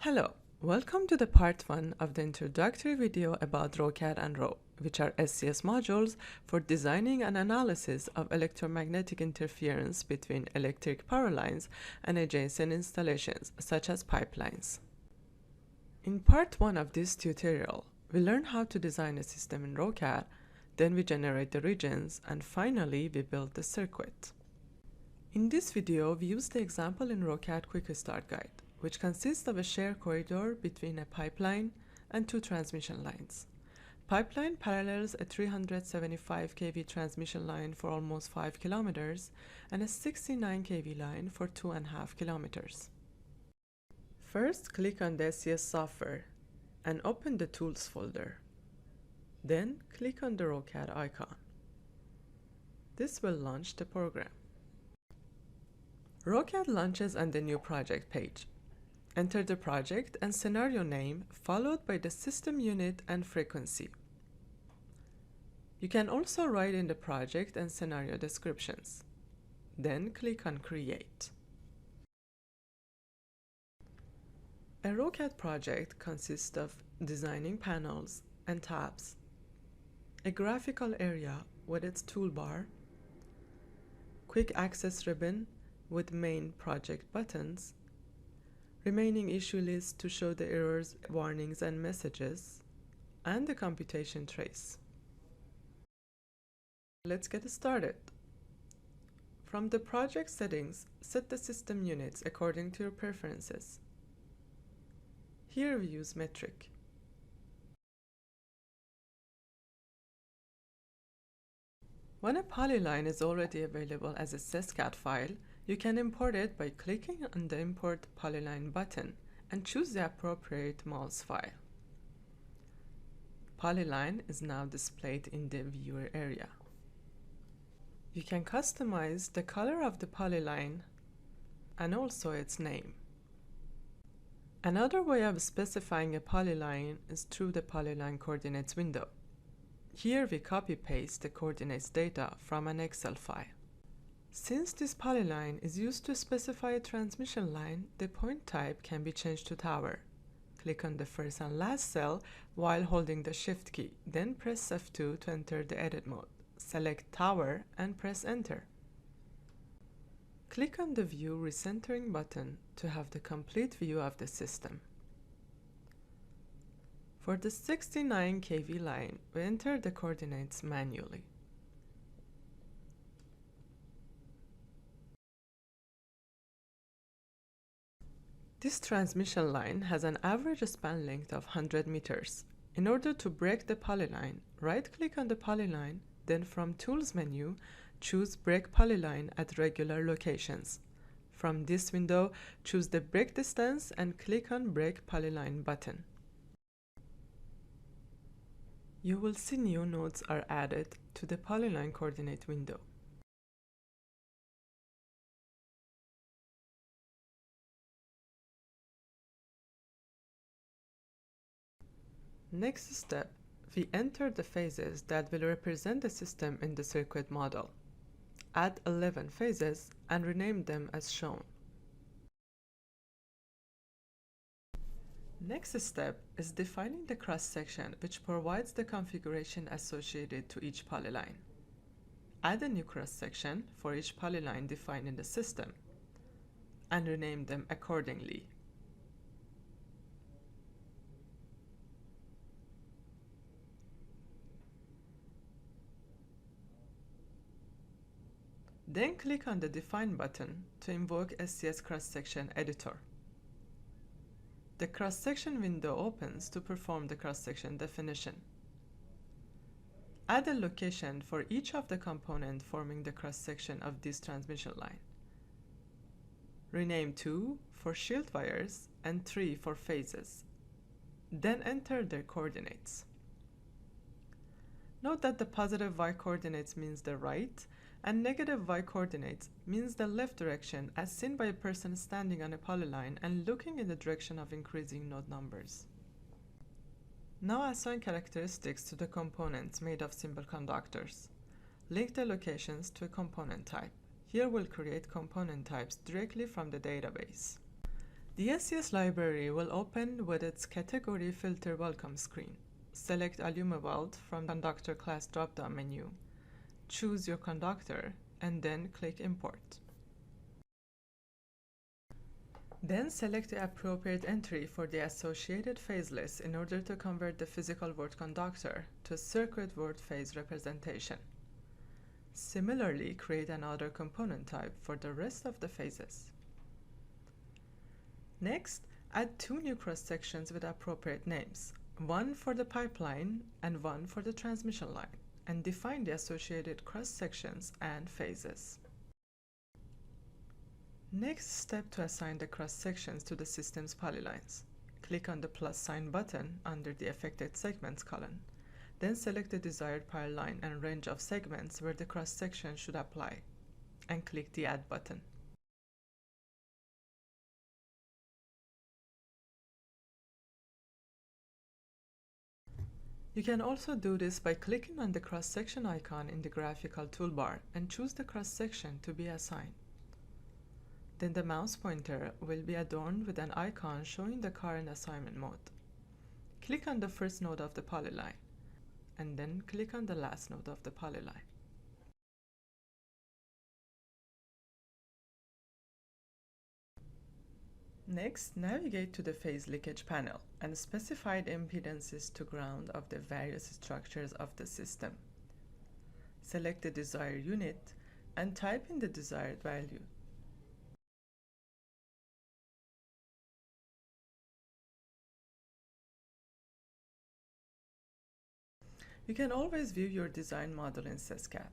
Hello, welcome to the part 1 of the introductory video about ROWCAD and ROW, which are SCS modules for designing and analysis of electromagnetic interference between electric power lines and adjacent installations, such as pipelines. In part 1 of this tutorial, we learn how to design a system in ROWCAD, then we generate the regions, and finally we build the circuit. In this video, we use the example in ROWCAD Quick Start Guide, which consists of a shared corridor between a pipeline and two transmission lines. Pipeline parallels a 375 kV transmission line for almost 5 kilometers and a 69 kV line for 2.5 kilometers. First, click on the SCS software and open the Tools folder. Then, click on the ROWCAD icon. This will launch the program. ROWCAD launches on the New Project page. Enter the project and scenario name followed by the system unit and frequency. You can also write in the project and scenario descriptions. Then click on Create. A ROWCAD project consists of designing panels and tabs, a graphical area with its toolbar, quick access ribbon with main project buttons, remaining issue list to show the errors, warnings, and messages, and the computation trace. Let's get started. From the project settings, set the system units according to your preferences. Here we use metric. When a polyline is already available as a SysCAD file, you can import it by clicking on the Import Polyline button and choose the appropriate MOLS file. Polyline is now displayed in the viewer area. You can customize the color of the polyline and also its name. Another way of specifying a polyline is through the Polyline Coordinates window. Here we copy-paste the coordinates data from an Excel file. Since this polyline is used to specify a transmission line, the point type can be changed to tower. Click on the first and last cell while holding the Shift key, then press F2 to enter the edit mode. Select tower and press Enter. Click on the View Recentering button to have the complete view of the system. For the 69 kV line, we enter the coordinates manually. This transmission line has an average span length of 100 meters. In order to break the polyline, right-click on the polyline, then from Tools menu, choose Break Polyline at regular locations. From this window, choose the break distance and click on Break Polyline button. You will see new nodes are added to the Polyline Coordinate window. Next step, we enter the phases that will represent the system in the circuit model. Add 11 phases and rename them as shown. Next step is defining the cross-section, which provides the configuration associated to each polyline. Add a new cross-section for each polyline defined in the system and rename them accordingly. Then click on the Define button to invoke SCS Cross-Section Editor. The cross-section window opens to perform the cross-section definition. Add a location for each of the components forming the cross-section of this transmission line. Rename 2 for shield wires and 3 for phases. Then enter their coordinates. Note that the positive y coordinates means the right, and negative y coordinates means the left direction as seen by a person standing on a polyline and looking in the direction of increasing node numbers. Now assign characteristics to the components made of simple conductors. Link the locations to a component type. Here we'll create component types directly from the database. The SCS library will open with its Category Filter Welcome screen. Select Allumeweld from Conductor class drop-down menu. Choose your conductor and then click Import. Then select the appropriate entry for the associated phase list in order to convert the physical word conductor to a circuit word phase representation. Similarly, create another component type for the rest of the phases. Next, add two new cross-sections with appropriate names, one for the pipeline and one for the transmission line, and define the associated cross-sections and phases. Next step to assign the cross-sections to the system's polylines. Click on the plus sign button under the affected segments column. Then select the desired polyline and range of segments where the cross-section should apply, and click the Add button. You can also do this by clicking on the cross-section icon in the graphical toolbar and choose the cross-section to be assigned. Then the mouse pointer will be adorned with an icon showing the current assignment mode. Click on the first node of the polyline, and then click on the last node of the polyline. Next, navigate to the phase leakage panel and specify the impedances to ground of the various structures of the system. Select the desired unit and type in the desired value. You can always view your design model in ROWCAD.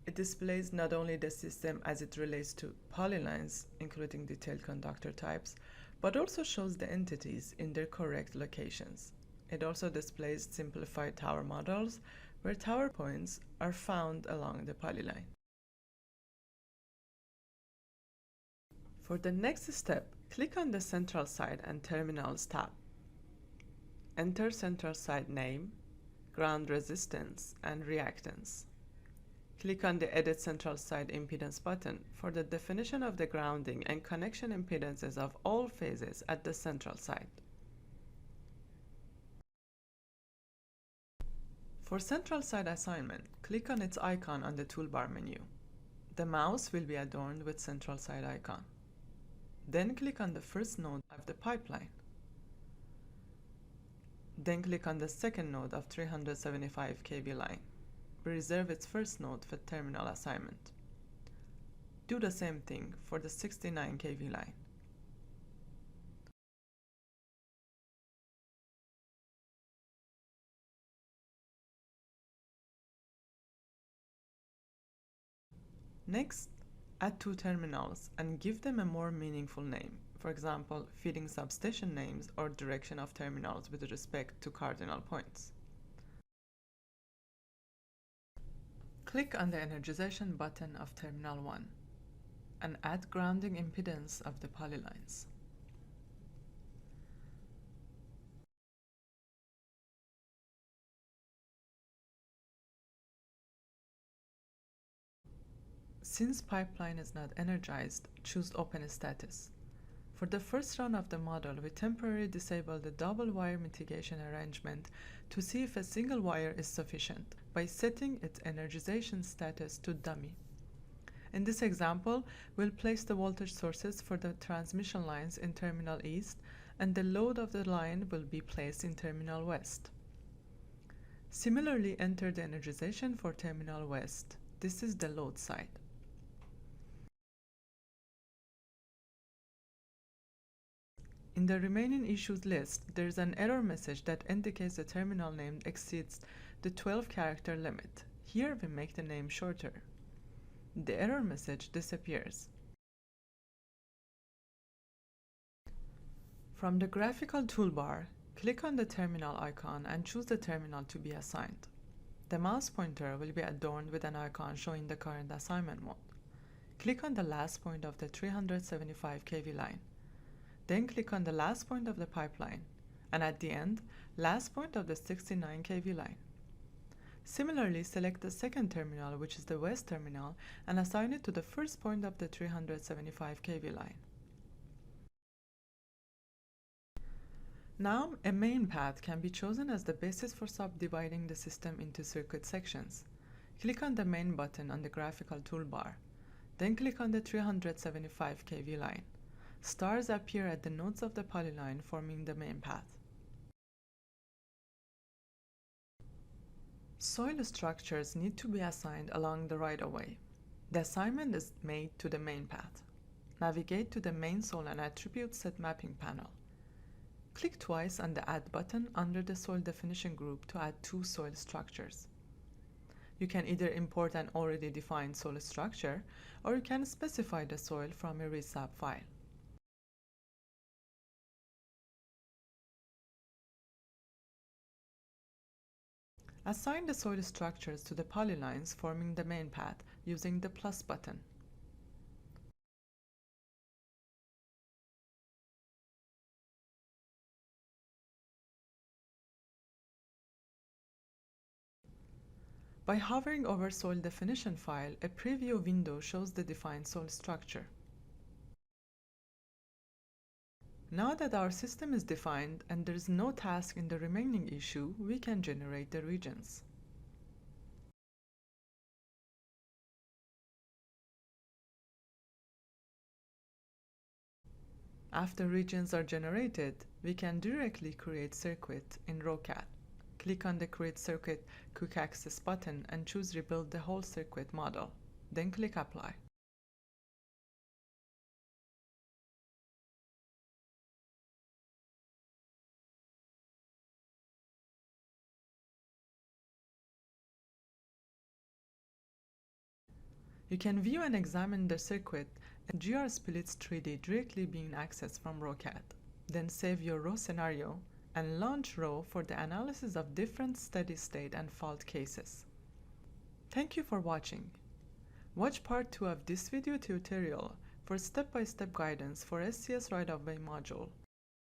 It displays not only the system as it relates to polylines, including detailed conductor types, but also shows the entities in their correct locations. It also displays simplified tower models, where tower points are found along the polyline. For the next step, click on the Central Site and Terminals tab. Enter central site name, ground resistance, and reactance. Click on the Edit Central Site Impedance button for the definition of the grounding and connection impedances of all phases at the central site. For central site assignment, click on its icon on the toolbar menu. The mouse will be adorned with central site icon. Then click on the first node of the pipeline. Then click on the second node of 375 kV line. Reserve its first node for terminal assignment. Do the same thing for the 69 kV line. Next, add two terminals and give them a more meaningful name. For example, feeding substation names or direction of terminals with respect to cardinal points. Click on the energization button of Terminal 1 and add grounding impedance of the polylines. Since pipeline is not energized, choose Open Status. For the first run of the model, we temporarily disable the double wire mitigation arrangement to see if a single wire is sufficient by setting its energization status to dummy. In this example, we'll place the voltage sources for the transmission lines in Terminal East, and the load of the line will be placed in Terminal West. Similarly, enter the energization for Terminal West. This is the load side. In the remaining issues list, there is an error message that indicates the terminal name exceeds the 12-character limit. Here we make the name shorter. The error message disappears. From the graphical toolbar, click on the terminal icon and choose the terminal to be assigned. The mouse pointer will be adorned with an icon showing the current assignment mode. Click on the last point of the 375 kV line. Then click on the last point of the pipeline, and at the end, last point of the 69 kV line. Similarly, select the second terminal, which is the west terminal, and assign it to the first point of the 375 kV line. Now, a main path can be chosen as the basis for subdividing the system into circuit sections. Click on the main button on the graphical toolbar. Then click on the 375 kV line. Stars appear at the nodes of the polyline, forming the main path. Soil structures need to be assigned along the right-of-way. The assignment is made to the main path. Navigate to the main soil and attribute set mapping panel. Click twice on the Add button under the soil definition group to add two soil structures. You can either import an already defined soil structure, or you can specify the soil from a resub file. Assign the soil structures to the polylines forming the main path using the plus button. By hovering over soil definition file, a preview window shows the defined soil structure. Now that our system is defined and there is no task in the remaining issue, we can generate the regions. After regions are generated, we can directly create circuit in ROWCAD. Click on the Create Circuit Quick Access button and choose Rebuild the whole circuit model. Then click Apply. You can view and examine the circuit and GR Splits 3D directly being accessed from ROWCAD. Then save your ROW scenario and launch ROW for the analysis of different steady state and fault cases. Thank you for watching. Watch part 2 of this video tutorial for step-by-step guidance for SCS right-of-way module.